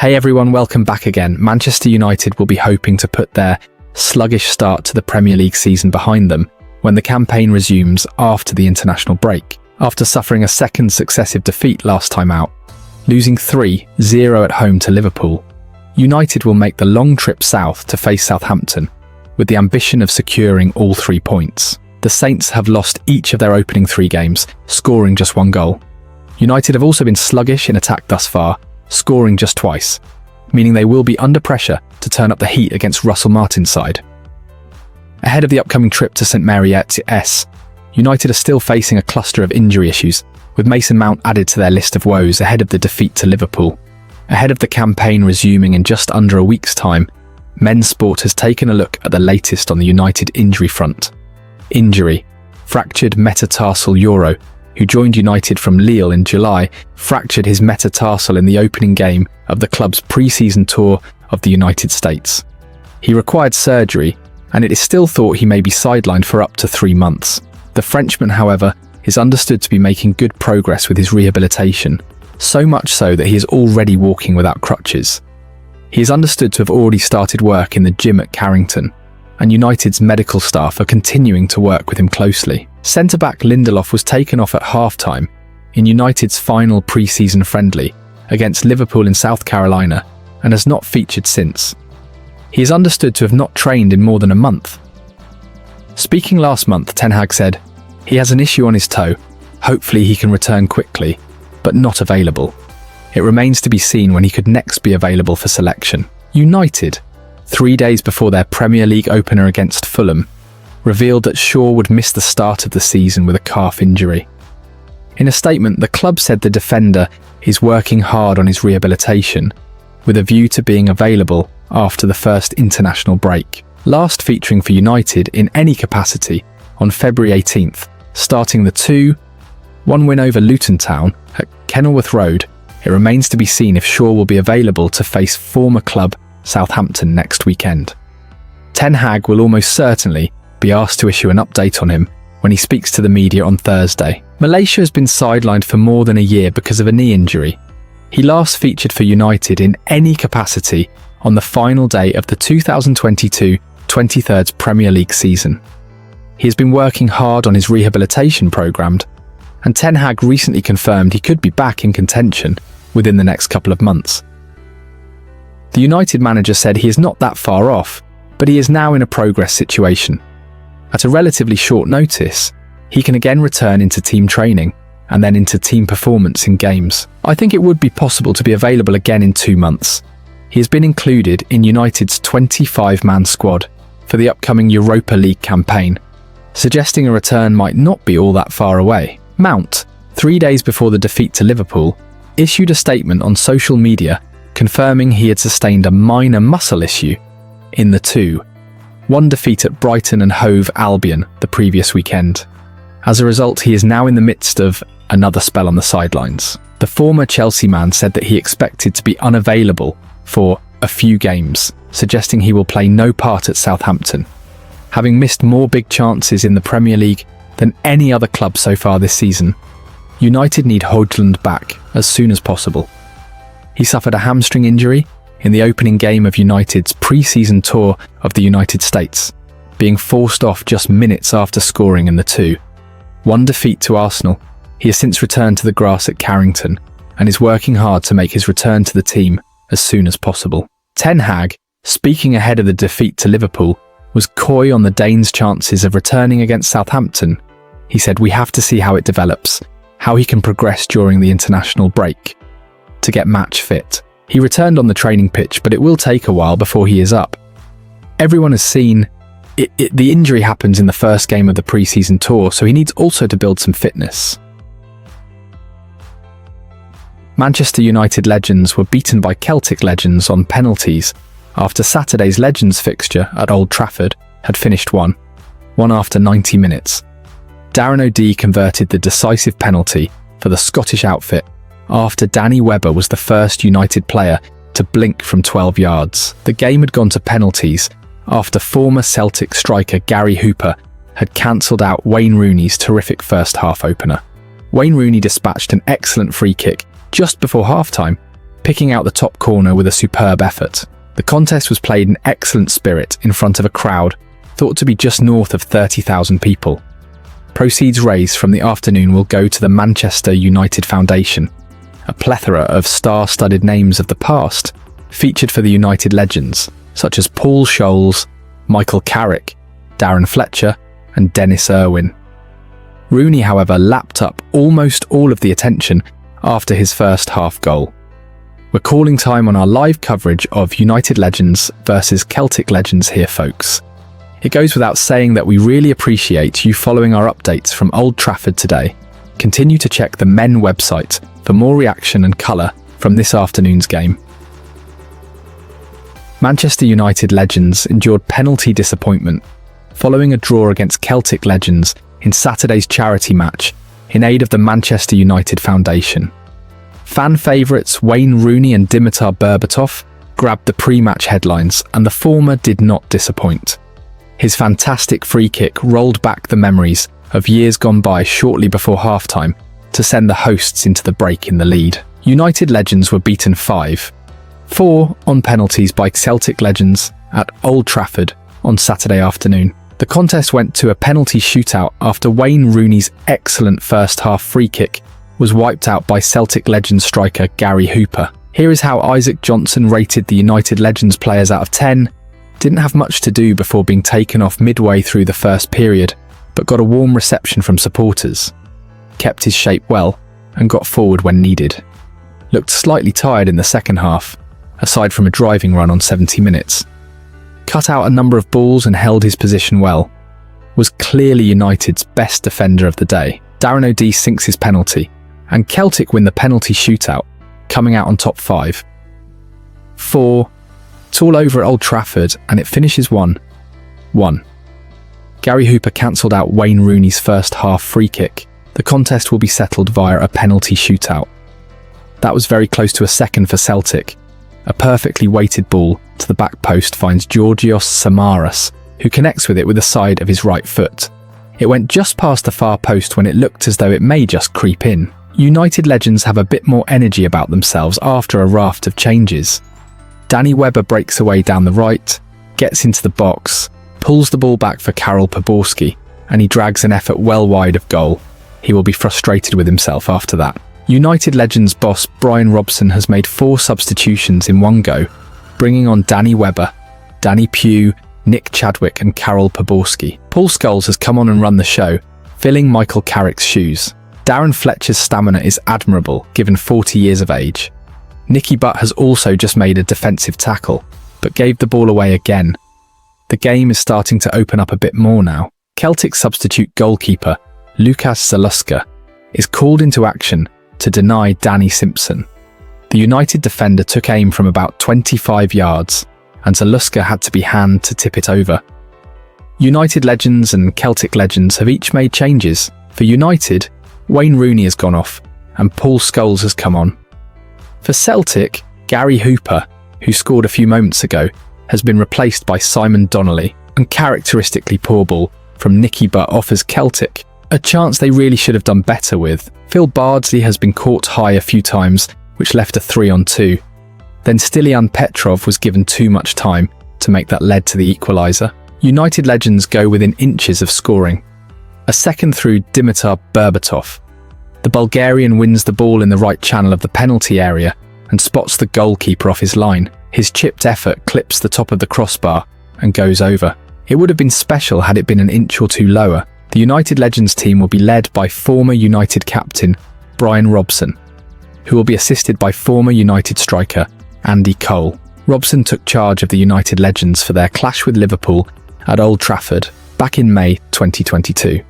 Hey everyone, welcome back again. Manchester United will be hoping to put their sluggish start to the Premier League season behind them when the campaign resumes after the international break. After suffering a second successive defeat last time out, losing 3-0 at home to Liverpool, United will make the long trip south to face Southampton with the ambition of securing all 3 points. The Saints have lost each of their opening 3 games, scoring just 1 goal. United have also been sluggish in attack thus far, scoring just twice, meaning they will be under pressure to turn up the heat against Russell Martin's side. Ahead of the upcoming trip to St Mary's, United are still facing a cluster of injury issues, with Mason Mount added to their list of woes ahead of the defeat to Liverpool. Ahead of the campaign resuming in just under a week's time, Men's Sport has taken a look at the latest on the United injury front. Injury: fractured metatarsal Yoro, who joined United from Lille in July, fractured his metatarsal in the opening game of the club's pre-season tour of the United States. He required surgery, and it is still thought he may be sidelined for up to 3 months. The Frenchman, however, is understood to be making good progress with his rehabilitation, so much so that he is already walking without crutches. He is understood to have already started work in the gym at Carrington, and United's medical staff are continuing to work with him closely. Centre-back Lindelof was taken off at half-time in United's final pre-season friendly against Liverpool in South Carolina and has not featured since. He is understood to have not trained in more than a month. Speaking last month, Ten Hag said, "He has an issue on his toe. Hopefully he can return quickly, but not available. It remains to be seen when he could next be available for selection." United, 3 days before their Premier League opener against Fulham, revealed that Shaw would miss the start of the season with a calf injury. In a statement, the club said the defender is working hard on his rehabilitation, with a view to being available after the first international break. Last featuring for United in any capacity on February 18th, starting the 2-1 win over Luton Town at Kenilworth Road, it remains to be seen if Shaw will be available to face former club Southampton next weekend. Ten Hag will almost certainly be asked to issue an update on him when he speaks to the media on Thursday. Malacia has been sidelined for more than a year because of a knee injury. He last featured for United in any capacity on the final day of the 2022-23 Premier League season. He has been working hard on his rehabilitation programme, and Ten Hag recently confirmed he could be back in contention within the next couple of months. The United manager said he is not that far off, but he is now in a progress situation. At a relatively short notice, he can again return into team training and then into team performance in games. "I think it would be possible to be available again in 2 months. He has been included in United's 25-man squad for the upcoming Europa League campaign, suggesting a return might not be all that far away." Mount, 3 days before the defeat to Liverpool, issued a statement on social media confirming he had sustained a minor muscle issue in the 2-1 defeat at Brighton and Hove Albion the previous weekend. As a result, he is now in the midst of another spell on the sidelines. The former Chelsea man said that he expected to be unavailable for a few games, suggesting he will play no part at Southampton, having missed more big chances in the Premier League than any other club so far this season. United need Hojlund back as soon as possible. He suffered a hamstring injury in the opening game of United's pre-season tour of the United States, being forced off just minutes after scoring in the 2-1 defeat to Arsenal. He has since returned to the grass at Carrington and is working hard to make his return to the team as soon as possible. Ten Hag, speaking ahead of the defeat to Liverpool, was coy on the Danes' chances of returning against Southampton. He said, "We have to see how it develops, how he can progress during the international break to get match fit." He returned on the training pitch, but it will take a while before he is up. Everyone has seen the injury happens in the first game of the pre-season tour, so he needs also to build some fitness. Manchester United legends were beaten by Celtic legends on penalties after Saturday's Legends fixture at Old Trafford had finished 1-1 after 90 minutes. Darren O'Dea converted the decisive penalty for the Scottish outfit after Danny Webber was the first United player to blink from 12 yards. The game had gone to penalties after former Celtic striker Gary Hooper had cancelled out Wayne Rooney's terrific first half opener. Wayne Rooney dispatched an excellent free kick just before half-time, picking out the top corner with a superb effort. The contest was played in excellent spirit in front of a crowd thought to be just north of 30,000 people. Proceeds raised from the afternoon will go to the Manchester United Foundation. A plethora of star-studded names of the past featured for the United legends, such as Paul Scholes, Michael Carrick, Darren Fletcher, and Dennis Irwin. Rooney, however, lapped up almost all of the attention after his first half goal. We're calling time on our live coverage of United Legends versus Celtic Legends here, folks. It goes without saying that we really appreciate you following our updates from Old Trafford today. Continue to check the Men website for more reaction and colour from this afternoon's game. Manchester United Legends endured penalty disappointment following a draw against Celtic Legends in Saturday's charity match in aid of the Manchester United Foundation. Fan favourites Wayne Rooney and Dimitar Berbatov grabbed the pre-match headlines, and the former did not disappoint. His fantastic free kick rolled back the memories of years gone by shortly before halftime to send the hosts into the break in the lead. United Legends were beaten 5-4 on penalties by Celtic Legends at Old Trafford on Saturday afternoon. The contest went to a penalty shootout after Wayne Rooney's excellent first-half free kick was wiped out by Celtic Legends striker Gary Hooper. Here is how Isaac Johnson rated the United Legends players out of 10. Didn't have much to do before being taken off midway through the first period, but got a warm reception from supporters. Kept his shape well and got forward when needed. Looked slightly tired in the second half, aside from a driving run on 70 minutes. Cut out a number of balls and held his position well. Was clearly United's best defender of the day. Darren O'D sinks his penalty, and Celtic win the penalty shootout, coming out on top 5-4. It's all over at Old Trafford, and it finishes 1-1. Gary Hooper cancelled out Wayne Rooney's first half free kick. The contest will be settled via a penalty shootout. That was very close to a second for Celtic. A perfectly weighted ball to the back post finds Georgios Samaras, who connects with it with the side of his right foot. It went just past the far post when it looked as though it may just creep in. United Legends have a bit more energy about themselves after a raft of changes. Danny Webber breaks away down the right, gets into the box, pulls the ball back for Karol Poborski, and he drags an effort well wide of goal. He will be frustrated with himself after that. United Legends boss Brian Robson has made 4 substitutions in one go, bringing on Danny Webber, Danny Pugh, Nick Chadwick and Karol Poborski. Paul Scholes has come on and run the show, filling Michael Carrick's shoes. Darren Fletcher's stamina is admirable, given 40 years of age. Nicky Butt has also just made a defensive tackle, but gave the ball away again. The game is starting to open up a bit more now. Celtic substitute goalkeeper Lukas Zaluska is called into action to deny Danny Simpson. The United defender took aim from about 25 yards, and Zaluska had to be hand to tip it over. United Legends and Celtic Legends have each made changes. For United, Wayne Rooney has gone off, and Paul Scholes has come on. For Celtic, Gary Hooper, who scored a few moments ago, has been replaced by Simon Donnelly, and characteristically poor ball from Nicky Butt offers Celtic a chance they really should have done better with. Phil Bardsley has been caught high a few times, which left a 3-on-2. Then Stilian Petrov was given too much time to make that led to the equaliser. United Legends go within inches of scoring. A second through Dimitar Berbatov. The Bulgarian wins the ball in the right channel of the penalty area and spots the goalkeeper off his line. His chipped effort clips the top of the crossbar and goes over. It would have been special had it been an inch or two lower. The United Legends team will be led by former United captain Brian Robson, who will be assisted by former United striker Andy Cole. Robson took charge of the United Legends for their clash with Liverpool at Old Trafford back in May 2022.